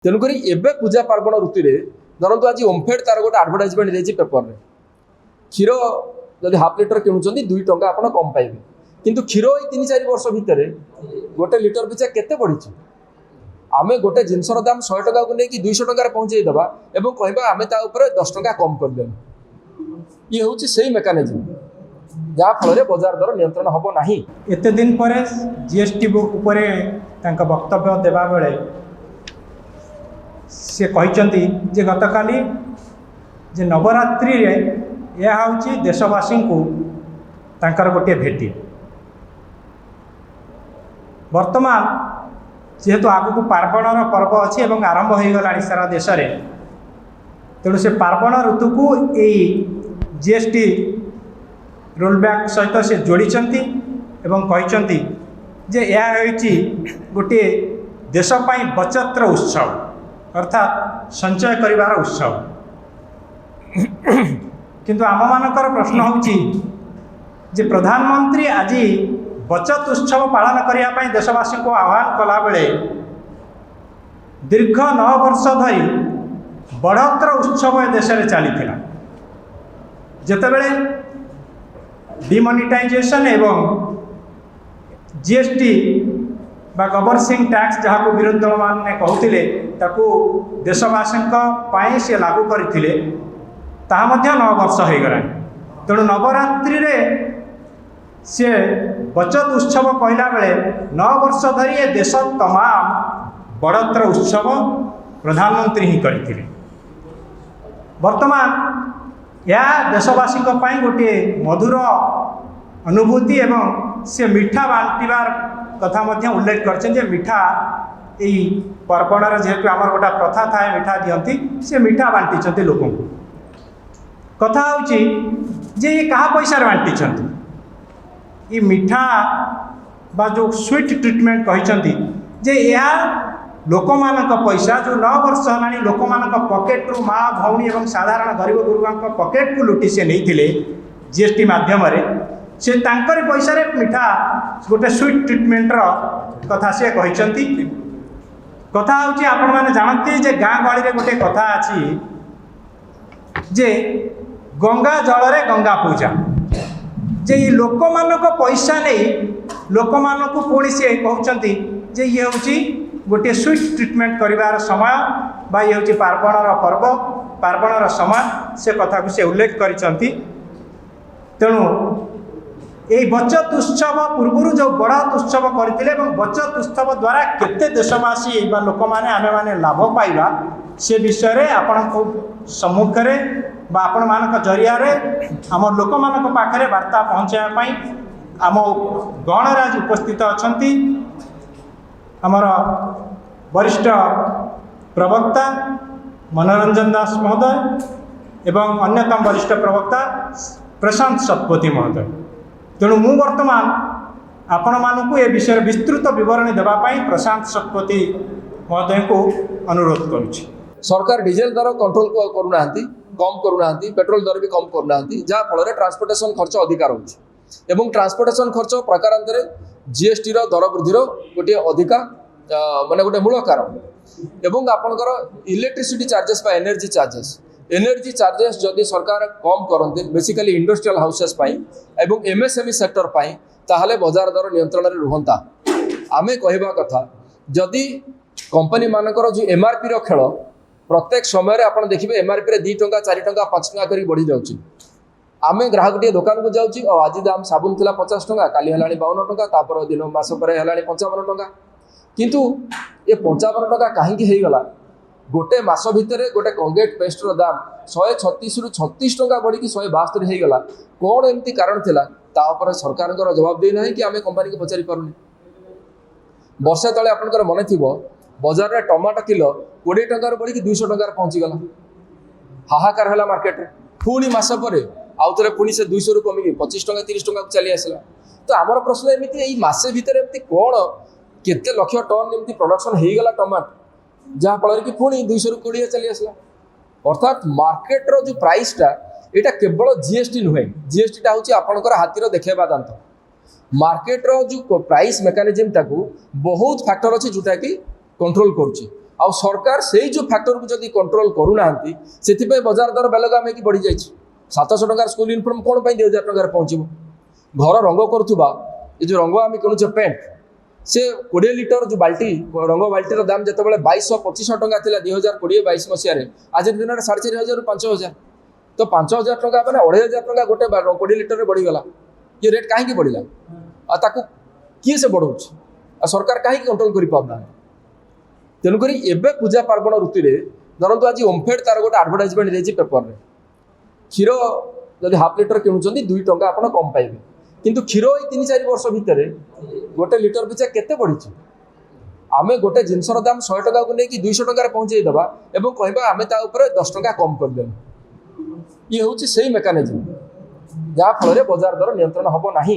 तेणुक एवं पूजा पार्वण ऋतु में धरतु आज ओमफेड तार गोटे आडभटाइजमेंट देती पेपर में क्षीर जब हाफ लिटर किणुंट 2 टंका आप कम पाइबे किंतु क्षीर 3-4 वर्ष भितर गोटे लिटर पिछा केते बढ़ी आमे गोटे जिनसर दाम 100 टका को लेकिन 200 टकर पहुँचे दबा एवं कहबा आमे ता ऊपर 10 टका कम कर देबा ये होची सही मेकानिज्म जहाँ फल बजार दर नियंत्रण हम ना। एते दिन पर जीएसटी उपरे तांका वक्तव्य देबा बेले से कहते जे गतकाली जे नवरात्रि रे यह हूँ देशवासी को तांकर गोटे भेटी वर्तमान जेहेतु आगु पार्वणर पर्व अच्छी और आरंभ हो गला सारा देश में तेणु से पार्वण ऋतु को यही जीएसटी रोलबैक सहित से जोड़ी कहते जे यह गोटे देशपाई बचतर उत्सव अर्थात संचय करिवार उत्सव किंतु आम मानकर प्रश्न होची जे प्रधानमंत्री आज बचत उत्सव पालन करने देशवासी को आह्वान कला बेले दीर्घ 9 वर्ष धरी बढ़ोत्तर उत्सव देश में चली जितेबले डिमोनिटाइजेशन एवं जीएसटी बा गवर्नसिंग टैक्स जहाँ को विरोधी दल मैंने कहते देशवासी से लागू करते 9 वर्ष हो गला तेणु नवरात्रि रे से बचत उत्सव कहला बेले 9 वर्ष धरी ये देश तमाम बड़तर उत्सव प्रधानमंत्री ही करथिले वर्तमान यह देशवासी गोटे मधुर अनुभूति एवं से मिठा बांटार कथा उल्लेख कर मिठा यही पर्वण जेहेतु आम गोटा प्रथा थाए मिठा दियंती से मिठा बांटी लोक कथा हूँ जे ये क्या पैसा बांटी ये मिठा बा जो स्वीट ट्रीटमेंट कहते जे यह लोक मान पैसा जो 9 वर्ष है लोक मान पकेट्रु माँ भौणी और साधारण गरीब गुरुआ पकेट को लुटी से नहीं जीएसटी मध्यम से तांकर पैसा रे मिठा गोटे स्वीट ट्रीटमेंट कथा से कहते कथा हूँ आपण मैंने जानते जे गाँ गहली रे गोटे कथा अच्छी जे गंगा जल रे गंगा पूजा जे लोक मान पैसा नहीं लोक मान पुणी से कहते जे ये हूँ गोटे स्वीट ट्रीटमेंट करिवार समय बा ये हूँ पार्वणर पर्व पार्वणर समय से कथा को से उल्लेख करिसंती तेणु यही बचत उत्सव पूर्व जो बड़त उत्सव करते बचत उत्सव द्वारा केते देशवासी लोक मैंने आमे मैंने लाभ पाइबा से विषय रे आपण सम्मुखें बा आपण मान जरिया आम लोक मान पाखे वार्ता पहुँचाई आम गणराज आज उपस्थित अच्छा आमर वरिष्ठ प्रवक्ता मनोरंजन दास महोदय एवं अन्यतम वरिष्ठ प्रवक्ता प्रशांत शतपथी महोदय तेणु मु वर्तमान आपण मानू ए विषय विस्तृत विवरणी देवाई प्रशांत शतपथी महोदय को अनुरोध करुच्ची। सरकार डीजेल दर कंट्रोल करूना कम करूना पेट्रोल दर भी कम करूना जहाँ फल ट्रांसपोर्टेशन खर्च अधिक रोचे एवं ट्रांसपोर्टेशन खर्च प्रकारांतर जीएसटी दर वृद्धि गोटे अधिका माने गोटे मूल कारण एवं आपणकर इलेक्ट्रिसिटी चार्जेस बा एनर्जी चार्जेस जदि सरकार कम करते बेसिकली इंडस्ट्रियल हाउसेस एवं एमएसएमई सेक्टर ताहले बाजार दर नियंत्रण में रुहंता आमे कहवा कथा जदि कंपनी मानकर जो एमआरपी खेल प्रत्येक समय आप देखिए एमआरपी 2 टंका 4 टंका 5 टंका कर बढ़ी जाऊँगी आमे ग्राहक टे दुकान को जाऊँगी और आज दाम साबुन थिला 50 टंका काली है 52 टंका तापर दिन मास पर है 55 टंका किंतु ये 55 टंका कहीं गला गोटे मास भितर गोटे कोलगेट पेस्ट दाम 136 रु 36 टंका बढ़ी 172 होगा कौन एमती कारण थिला तापर सरकार जवाब देना कि आम कंपनी को पचारि पारुनी वर्षे तले आपनकर मन थी बजार में टमाटो किलो 20 टंकार बढ़ी 200 टंकार पहुँची गला हाहाकार है मार्केट में पुणी मस पर आउ थे पुणी से 200 रु कमिकी 25 टंका 30 टंका चली आसला तो आमर प्रश्न एमती मसे भितर एमती कौन केते लक्ष टन एमती प्रोडक्शन हो गला टमाटो जहाँ फल कि पुणी 200 रु 20 चली आसला अर्थात मार्केट जो प्राइसटा यहाँ केवल जीएसटी नुहे जीएसटी हूँ आपंकर हाथीर देखा दांत मार्केट जो प्राइस मेकानिजम बहुत फैक्टर अच्छी जोटा कि कंट्रोल करुच्ची आउ सरकार से जो फैक्टर को जब कंट्रोल करूना से बजार दर बेलगाम की बढ़ी जाए 700 टंकार स्कूल यूनिफॉर्म कौन 2000 टंकार पहुँचब घर रंग करुवा ये जो रंग आम किणुचे पेंट से 20 लिटर जो बाल्टी रंग बाल्टीर दाम जो 2200-2500 टंका था 2020-22 मसीह आज दिन में 4500 ରୁ 5000 तो 5000 टंका मैंने 2500 टंका गोटे 20 लिटर बढ़ीगला ये रेट कहीं बढ़ला आकु किए से बढ़ाऊँ सरकार कहीं कंट्रोल कर पाना तेणुक एवं पूजा पार्वण ऋतु में धरतु आज ओमफेड तार गोटे आडभटाइजमेंट देती पेपर में क्षीर जब हाफ लिटर किणुंट 2 टंका आप कम पाइबे किंतु क्षीर 3-4 वर्ष भितर गोटे लिटर पिछा केते बढ़ी आमे गोटे जिनसर दाम 100 टंका को लेकिन 200 टंका पहुँचे दबा एवं कहबा आमे ता ऊपर 10 टंका कम कर देबा ये हूँ से मेकानिजम जहाँ फल बजार दर नियंत्रण हम ना।